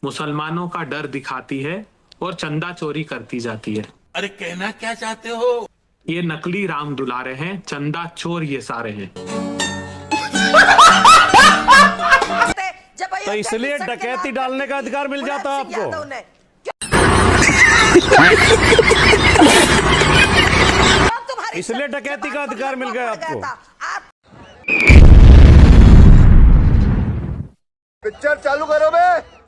मुसलमानों का डर दिखाती है और चंदा चोरी करती जाती है। अरे कहना क्या चाहते हो? ये नकली राम दुलारे हैं, चंदा चोर ये सारे हैं। तो इसलिए डकैती डालने का अधिकार मिल जाता आपको। इसलिए डकैती का अधिकार मिल गया आपको। पिक्चर चालू करो बे।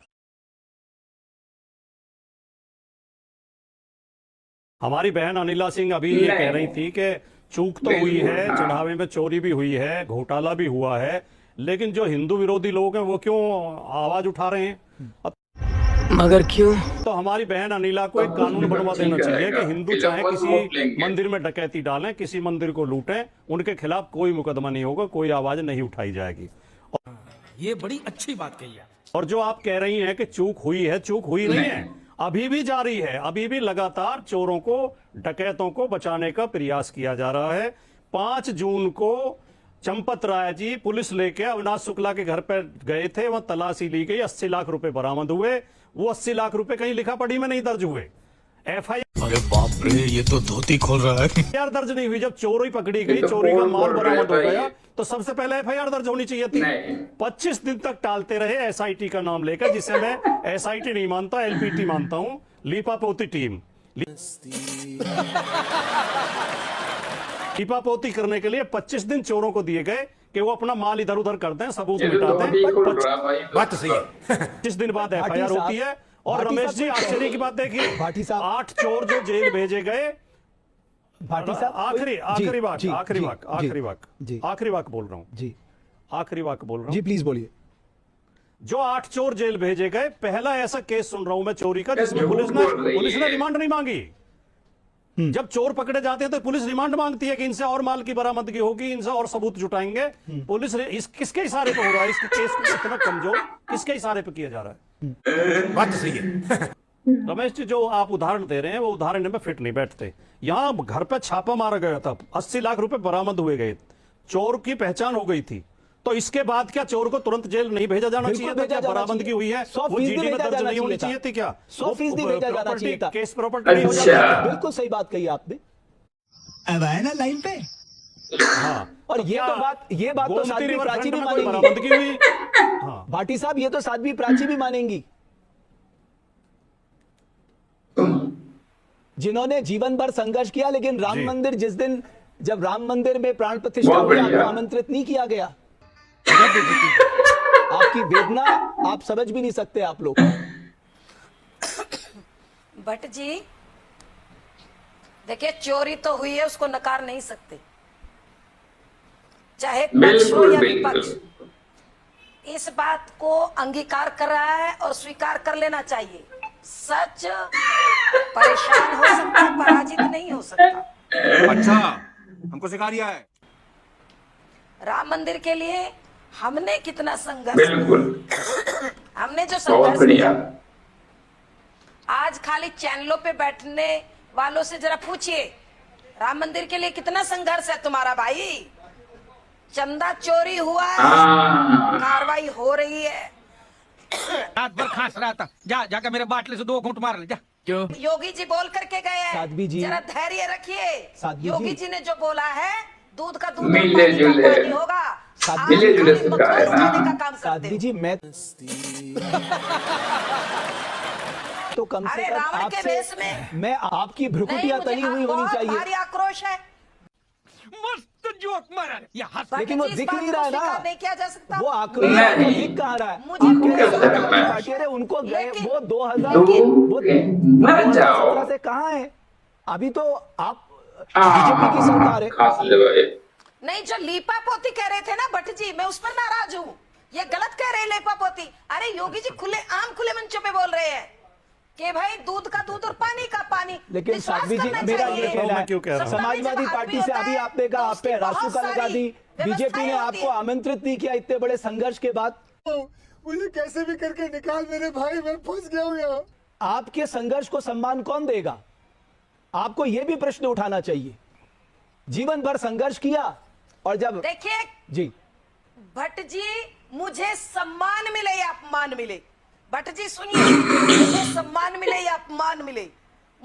हमारी बहन अनिला सिंह अभी ये कह रही थी कि चूक तो हुई है, चढ़ावे में चोरी भी हुई है, घोटाला भी हुआ है, लेकिन जो हिंदू विरोधी लोग हैं वो क्यों आवाज उठा रहे हैं? मगर क्यों? तो हमारी बहन अनिला को एक कानून बनवा देना चाहिए कि हिंदू चाहे किसी मंदिर में डकैती डालें, किसी मंदिर को लूटें, उनके खिलाफ कोई मुकदमा नहीं होगा, कोई आवाज नहीं उठाई जाएगी। ये बड़ी अच्छी बात कही है। और जो आप कह रही हैं कि चूक हुई है, चूक हुई नहीं है, अभी भी जारी है। अभी भी लगातार चोरों को, डकैतों को बचाने का प्रयास किया जा रहा है। 5 जून को चंपत राय जी पुलिस लेके अविनाश शुक्ला के घर पर गए थे, वहां तलाशी ली गई, 80 लाख रुपए बरामद हुए। वो 80 लाख रुपए कहीं लिखा पढ़ी में नहीं दर्ज हुए। FIR, अरे बाप रे, ये तो धोती खोल रहा है। FIR दर्ज नहीं हुई। जब चोरी पकड़ी गई, चोरी का माल बरामद हो गया, तो सबसे पहले FIR दर्ज होनी चाहिए थी। 25 दिन तक टालते रहे SIT का नाम लेकर, जिसे मैं SIT नहीं मानता, LPT मानता हूं, लीपापोती टीम। लीपापोती करने के लिए 25 दिन चोरों को दिए गए कि वो अपना माल इधर उधर कर दें, सबूत मिटा दें। बात सही है। 25 दिन बाद FIR होती है। और रमेश जी, आश्चर्य की बात देखिए, 8 चोर जो जेल भेजे गए, आखिरी वाक बोल रहा हूं जी, आखिरी वाक बोल रहा हूं जी, प्लीज बोलिए। जो 8 चोर जेल भेजे गए, पहला ऐसा केस सुन रहा हूं मैं चोरी का जिसमें पुलिस ने रिमांड नहीं मांगी। जब चोर पकड़े जाते हैं तो पुलिस रिमांड मांगती है कि इनसे और माल की बरामदगी होगी, इनसे और सबूत जुटाएंगे। पुलिस किसके इशारे पे हो रहा है? इस केस को इतना कमजोर किसके इशारे पे किया जा रहा है? बात सही है। रमेश जी, जो आप उदाहरण दे रहे हैं वो उदाहरण में फिट नहीं बैठते। यहां घर पे छापा मारा गया था, 80 लाख रुपए बरामद हुए गए, चोर की पहचान हो गई थी, तो इसके बाद क्या चोर को तुरंत जेल नहीं भेजा जाना चाहिए था? क्या बरामदगी हुई है वो जीडी में दर्ज नहीं होनी चाहिए थी? क्या 100% भेजा जाना चाहिए था? केस प्रॉपर्टी नहीं हो जाता? बिल्कुल सही बात कही आपने। अब आए ना लाइन पे। हाँ, और ये बात तो साध्वी प्राची भी मानेंगी। बरामदगी हुई। हाँ, भाटी साहब, ये तो साध्वी प्राची भी मानेंगी, जिन्होंने जीवन भर संघर्ष किया, लेकिन राम मंदिर जिस दिन जब राम मंदिर में प्राण प्रतिष्ठा हुई, आपको आमंत्रित नहीं किया गया। आपकी वेदना आप समझ भी नहीं सकते आप लोग। भट्ट जी देखिए, चोरी तो हुई है, उसको नकार नहीं सकते, चाहे पक्ष हो या विपक्ष। इस बात को अंगीकार कर रहा है और स्वीकार कर लेना चाहिए। सच परेशान हो सकता, पराजित नहीं हो सकता। अच्छा, हमको सिखा दिया है। राम मंदिर के लिए हमने कितना संघर्ष, हमने जो संघर्ष किया, आज खाली चैनलों पे बैठने वालों से जरा पूछिए, राम मंदिर के लिए कितना संघर्ष है तुम्हारा भाई। चंदा चोरी हुआ है, कार्रवाई हो रही है। रात भर खांस रहा था, जाकर मेरे बाटले से 2 घूंट मार ले जा। क्यों? योगी जी बोल करके गए हैं, साध्वी जी, जरा धैर्य रखिए। योगी जी ने जो बोला है, दूध का दूध पानी होगा, साध्वी जी, मैं तो कम से कम रावण के वेश में मैं आपकी भ्रुकुटियां तली हुई होनी चाहिए। भारी आक्रोश है, मस्त जोक मारा, लेकिन वो दिख नहीं रहा है ना, नहीं किया जा सकता। वो आक्रोश दिख कहाँ रहा है? मुझे उनको गए वो 2017 से कहाँ है? अभी तो आप बीजेपी की सरकार है। नहीं, जो लीपा पोती कह रहे थे ना भट्ट जी, मैं उस पर नाराज हूँ। ये गलत कह रहे हैं लीपा पोती। अरे योगी जी खुले मंचों पे बोल रहे हैं कि भाई दूध का दूध और पानी का पानी। लेकिन साध्वी जी, मेरा ये कहना है, समाजवादी पार्टी से अभी आपने कहा आप पे रासुका लगा दी, बीजेपी ने आपको आमंत्रित नहीं किया इतने बड़े संघर्ष के बाद। मुझे कैसे भी करके निकाल मेरे भाई, मैं फंस गया हूँ यहाँ। आपके संघर्ष को सम्मान कौन देगा? आपको यह भी प्रश्न उठाना चाहिए। जीवन भर संघर्ष किया और जब देखिए जी भट्ट जी, मुझे सम्मान मिले या अपमान मिले, भट्ट जी सुनिए, मुझे सम्मान मिले या अपमान मिले,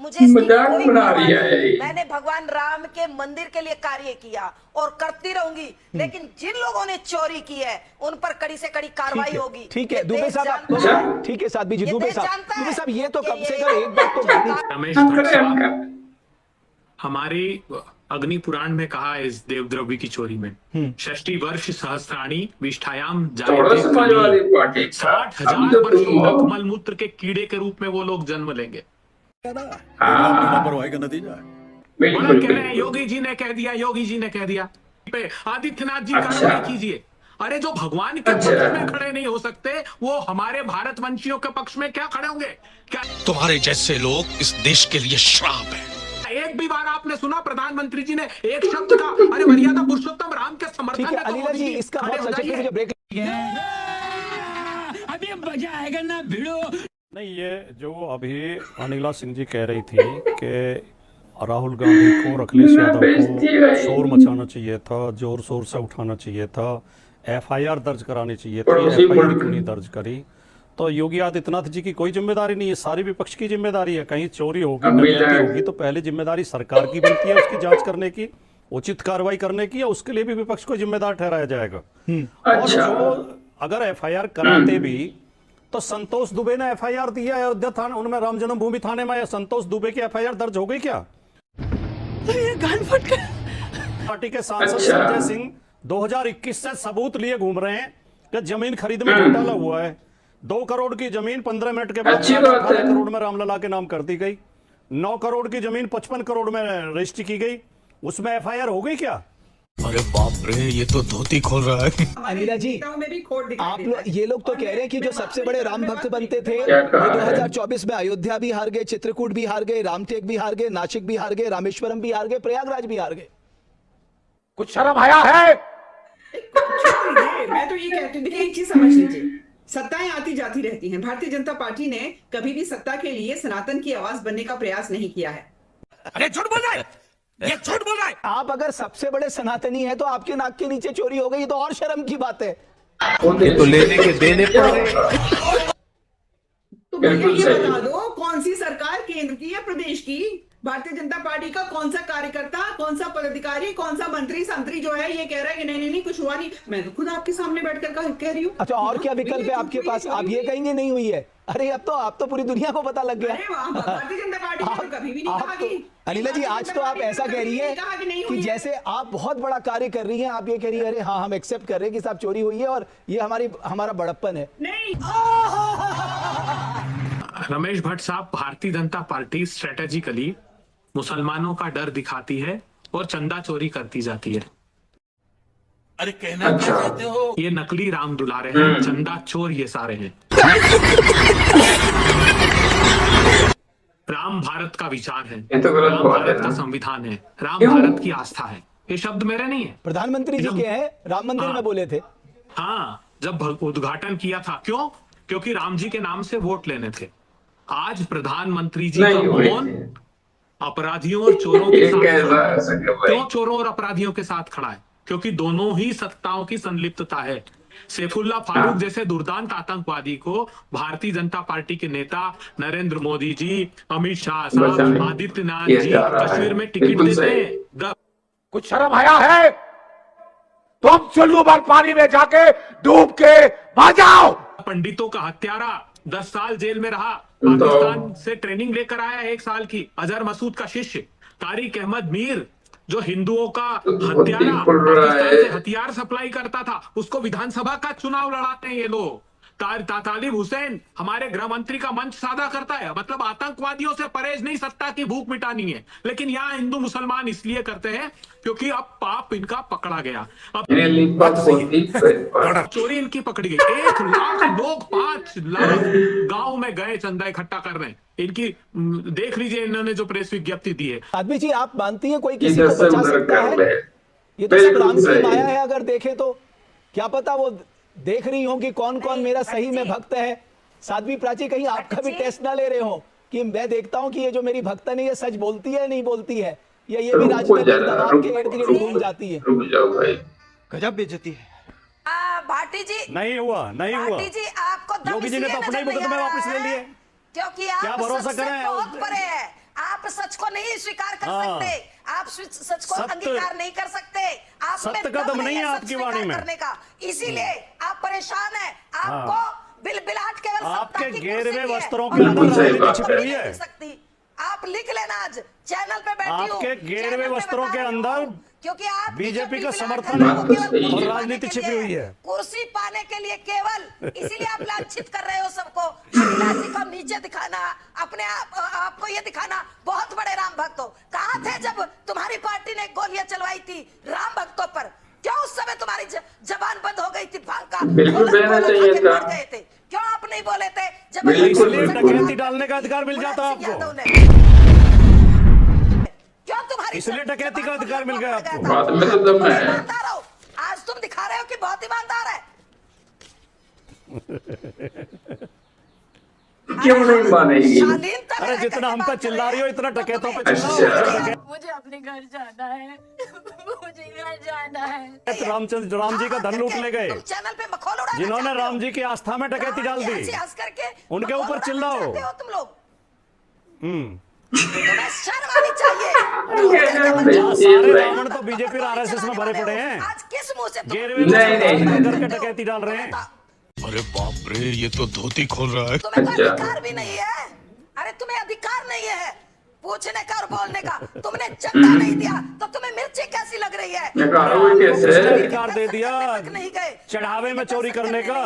मुझे इसकी मजाक कोई बना परवाह रही है नहीं। ये। मैंने भगवान राम के मंदिर के लिए कार्य किया और करती रहूंगी, लेकिन जिन लोगों ने चोरी की है उन पर कड़ी से कड़ी कार्रवाई होगी। ठीक है ये दुबे देश साहब जानता है। ठीक है साध्वी जी, ये दुबे देश साहब, जानता है दुबे साहब ये तो कि कम से ये कम एक बात तो मानिए। रमेश हम भट्ट करें हम साहब, करें। हमारी अग्नि पुराण में कहा है इस देवद्रव्य की चोरी में, षष्ठी वर्ष सहस्राणी विष्ठायाम थोड़ा जायते समाजवादी कली। पार्टी का 60,000 अभी जब वर्षों तुम तक हो, मलमूत्र के कीड़े के रूप में वो लोग जन्म लेंगे। हाँ लापरवाही का नतीजा है। बड़ा बिल्कुल कह रहे हैं बिल्कुल योगी जी ने कह दिया, योगी जी ने कह दिया। पे आदित्यनाथ जी अच्छा। कार्रवाई कीजिए। अरे जो भगवान के अच्छा। पक्ष में खड़े नहीं हो सकते, वो हमारे भारत वंशियों के पक्ष में क्या खड़े होंगे? क्या तुम्हारे जैसे लोग इस देश के लिए श्राप है। एक भी बार आपने सुना प्रधानमंत्री जी ने एक शब्द का अरे मर्यादा पुरुषोत्तम राम के समर्थन ठीक है में तो अनिला मोदी जी, जी इसका खड़े बहुत हो सच है कि जाइए। मुझे ब्रेक अभी मजा आएगा ना भिड़ो। नहीं, ये जो अभी अनिला सिंह जी कह रही थी कि राहुल गांधी को, अखिलेश यादव बेइज्जती है। को शोर मचाना चाहिए था, जोर शोर से उठाना चाहिए था, एफआईआर दर्ज करानी चाहिए थी, पड़ोसी एफआईआर मुल्क। क्यों नहीं दर्ज करी? तो योगी आदित्यनाथ जी की कोई जिम्मेदारी नहीं है, सारी विपक्ष की जिम्मेदारी है। कहीं चोरी होगी, अब डकैती मिला- होगी तो पहले जिम्मेदारी सरकार की बनती है उसकी जांच करने की, उचित कार्रवाई करने की, और उसके लिए भी विपक्ष को जिम्मेदार ठहराया जाएगा। और अच्छा। जो अगर एफआईआर कराते भी तो संतोष दुबे ने एफआईआर दिया है अयोध्या थाना, उनमें राम जन्मभूमि थाने में, संतोष दुबे की एफआईआर दर्ज हो गई क्या? पार्टी के सांसद अच्छा। संजय सिंह 2021 से सबूत लिए घूम रहे हैं कि जमीन खरीद में घोटाला हुआ है। 2 करोड़ की जमीन 15 मिनट के बाद अच्छी बात है। 18 करोड़ में रामलला के नाम कर दी गई। 9 करोड़ की जमीन 55 करोड़ में रजिस्ट्री की गई, उसमें एफआईआर हो गई क्या? अरे बाप रे, ये तो धोती खोल रहा है। अनिला जी, आप लोग ये लोग तो कह रहे हैं कि जो सबसे बड़े राम भक्त बनते थे क्या वो कहा है? 2024 में अयोध्या भी हार गए, चित्रकूट भी हार गए, रामटेक भी हार गए, नासिक भी हार गए, रामेश्वरम भी हार गए, प्रयागराज भी हार गए। कुछ शर्म आया है? मैं तो ये कहती हूँ, देखिए एक चीज समझ लीजिए, सत्ताएं आती जाती रहती हैं। भारतीय जनता पार्टी ने कभी भी सत्ता के लिए सनातन की आवाज बनने का प्रयास नहीं किया है। अरे झूठ बोल रहा है, ये झूठ बोल रहा है। आप अगर सबसे बड़े सनातनी हैं तो आपके नाक के नीचे चोरी हो गई, तो और शर्म की बात है। तो लेने के देने पड़ रहे। तो भैया बिल्कुल ये सही। बता दो, कौन सी सरकार केंद्र की या प्रदेश की? भारतीय जनता पार्टी का कौन सा कार्यकर्ता, कौन सा पदाधिकारी, कौन सा मंत्री संतरी जो है ये कह रहा है कि नहीं नहीं नहीं कुछ हुआ नहीं? मैं तो खुद आपके सामने बैठकर कह रही हूँ। अच्छा, और क्या विकल्प है आपके पास? आप ये कहेंगे नहीं हुई है? अरे अब तो आप तो पूरी दुनिया को पता लग गया। अरे वाह, भारतीय जनता पार्टी ने तो कभी भी नहीं कहा कि अनिला जी, आज तो आप ऐसा कह रही है कहा कि नहीं कि हुई है। जैसे आप बहुत बड़ा कार्य कर रही हैं, आप ये कह रही है अरे हाँ हम एक्सेप्ट कर रहे हैं कि साहब चोरी हुई है और ये हमारा बड़प्पन है। नहीं। रमेश भट्ट साहब, भारतीय जनता पार्टी स्ट्रेटेजिकली मुसलमानों का डर दिखाती है और चंदा चोरी करती जाती है। अरे कहना क्या चाहते हो? ये नकली राम दुलारे हैं, चंदा चोर ये सारे हैं। राम भारत का विचार है, ये तो गलत राम बात है भारत ना। का संविधान है, राम क्यों? भारत की आस्था है। ये शब्द मेरे नहीं है। प्रधानमंत्री जी के हैं, राम मंदिर हाँ। में बोले थे। हाँ, जब उद्घाटन किया था, क्यों? क्योंकि राम जी के नाम से वोट लेने थे। आज प्रधानमंत्री जी का नहीं हुए मौन थे। अपराधियों और चोरों के ये साथ कैसा खड़ा है। है सके भाई? क्यों चोरों और अपराधियों के साथ खड़ा है? क्योंकि दोनों ही सत्ताओं की संलिप्तता है। सैफुल्ला फारूक जैसे दुर्दांत आतंकवादी को भारतीय जनता पार्टी के नेता नरेंद्र मोदी जी, अमित शाह साहब, बचाने आदित्यनाथ ये जी जा रहा है। कश्मीर में टिकट बिल्कुल देते सही। हैं। कुछ शर्म आया है? तुम चुल्लू भर पानी में जाके डूब के मर जाओ। पंडितों का हत्यारा 10 साल जेल में रहा, तो- पाकिस्तान से ट्रेनिंग लेकर आया 1 साल की। अजहर मसूद का शिष्य तारिक अहमद मीर, जो हिंदुओं का तो धोती हत्यारा, खुल रहा पाकिस्तान है। से हथियार सप्लाई करता था, उसको विधानसभा का चुनाव लड़ाते हैं ये लोग। तालिब हुसैन हमारे गृह मंत्री का मंच साधा करता है। मतलब आतंकवादियों से परहेज नहीं, सत्ता की भूख मिटानी है। लेकिन यहाँ हिंदू मुसलमान इसलिए करते हैं क्योंकि अब पाप इनका पकड़ा गया। अब ये लिपट होती फिर। चोरी इनकी पकड़ी गई। 1 लाख लोग 5 लाख गांव में गए चंदा इकट्ठा कर रहे हैं। इनकी देख लीजिए, इन्होंने जो प्रेस विज्ञप्ति दी है। आदमी जी, आप मानती हैं कोई किसी इधर को से बचा उधर सकता कर ले। है? ये तो सब बिल्कुल राम की सही। माया है। अगर देखें तो क्या पता वो देख रही हो कि कौन कौन मेरा सही में भक्त है। साध्वी प्राची, कहीं आपका भी टेस्ट ना ले रहे हो कि मैं देखता हूं कि ये जो मेरी भक्तन है ये सच बोलती है नहीं बोलती है, या ये भी रुको राजनीतिक जरा, दबाव के इर्द गिर्द घूम जाती है। रुक जाओ भाई। गजब बेइज्जती है। भाटी जी, नहीं हुआ, नहीं हुआ। भाटी जी, आपको दम योगी जी ने इसलिए तो अपना ही नजर नहीं मुकदमे आ वापस रहा ले है, लिए। क्योंकि क्या आप भरोसा सच से करें? बहुत परे है। आप सच को नहीं स्वीकार कर हाँ। सकते, आप सच को सत्य- अंगीकार नहीं कर सकते, आप में सत्य का दम नहीं है सच आपकी स्वीकार वाणी में। करने का, इसीलिए आप परेशान हैं। आपको बिलबिलाहट केवल सत्ता आपके की कुर्सी गेरवे की है वस्त्रों और के अंदर आपको सही कोई बात छुपी है। नहीं दिख सकती। आप लिख लेना, आज चैनल पे बैठी हूँ, आपके गेरवे चैनल पे वस्त्रों बता के रही हूँ, अंदर क्योंकि आप बीजेपी का बिलबिलाहट समर्थन कर रहे हो बात तो केवल सही है। कुर्सी और पाने राजनीति के छिपी लिए, हुई है। कुर्सी पाने के लिए केवल, इसीलिए आप लांछित कर रहे हो सबको। अभिलाष जी को नीचे दिखाना, अपने आपको ये दिखाना बहुत बड़े राम भक्त हो। कहाँ थे जब तुम्हारी पार्टी ने गोलियां चलवाई थी राम भक्तों पर? क्यों उस समय तुम्हारी जबान बंद हो गई थी? भांग का बिल्कुल गोला देना खा चाहिए के था। मर गए थे, क्यों आप नहीं बोले थे? जब बिल्कुल, इसलिए बिल्कुल। डकैती डालने का अधिकार मिल जाता मुलायम सिंह आपको। यादव ने। क्यों तुम्हारी इसलिए डकैती का अधिकार मिल गया आपको। बात में तो दम है। ईमानदार हो, आज तुम दिखा रहे हो कि बहुत ईमानदार है। क्यों नहीं मानेगी? शालीनता में अरे रह जितना करके हम पे बात कर चिल्ला रहे रही हो, हैं, इतना तो डकैतों पे तुम्हें अच्छा। मुझे अपने घर जाना है। मुझे घर जाना है। रामचंद्र राम जी का धन लूट ले गए, तुम चैनल पे मखौल उड़ाना जिन्होंने चाहते हो। राम जी की आस्था में डकैती डाल दी, हंसी हंस करके उनके मखौल ऊपर उड़ाना चिल्लाओ। चाहते हो तुम लोग। हम्म। तुम्हें शर्म आनी चाहिए। सारे रावण तो बीजेपी और आरएसएस में भरे पड़े हैं। आज किस मुंह से तुम गेरवे नहीं, वस्त्र नहीं। करके डकैती डाल रहे हैं। अरे बाप रे, ये तो धोती खोल रहा है। तुम्हें तो अच्छा। अधिकार भी नहीं है। अरे तुम्हें अधिकार नहीं है पूछने का और बोलने का। तुमने चंदा नहीं दिया तो तुम्हें मिर्ची कैसी लग रही है? मैं कहा हुई किसने कैसे? अधिकार दे दिया तक नहीं गए, चढ़ावे में चोरी करने का?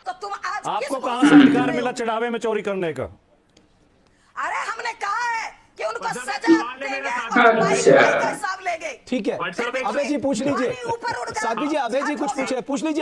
तो तुम आज आपको किस कहां मुंह से बोल अधिकार रहे हो? मिला चढ़ावे में चोरी करने का? अरे हमने कहा है कि उनको मतलब सजा सवाल है देंगे मेरा और साहब। भाई अच्छा। भाई का हिसाब लेंगे। ठीक है, व्हाट्सएप पे अभय जी पूछ लीजिए। ऊपर उड़ गया। साध्वी जी, अभय जी कुछ पूछ लीजिए।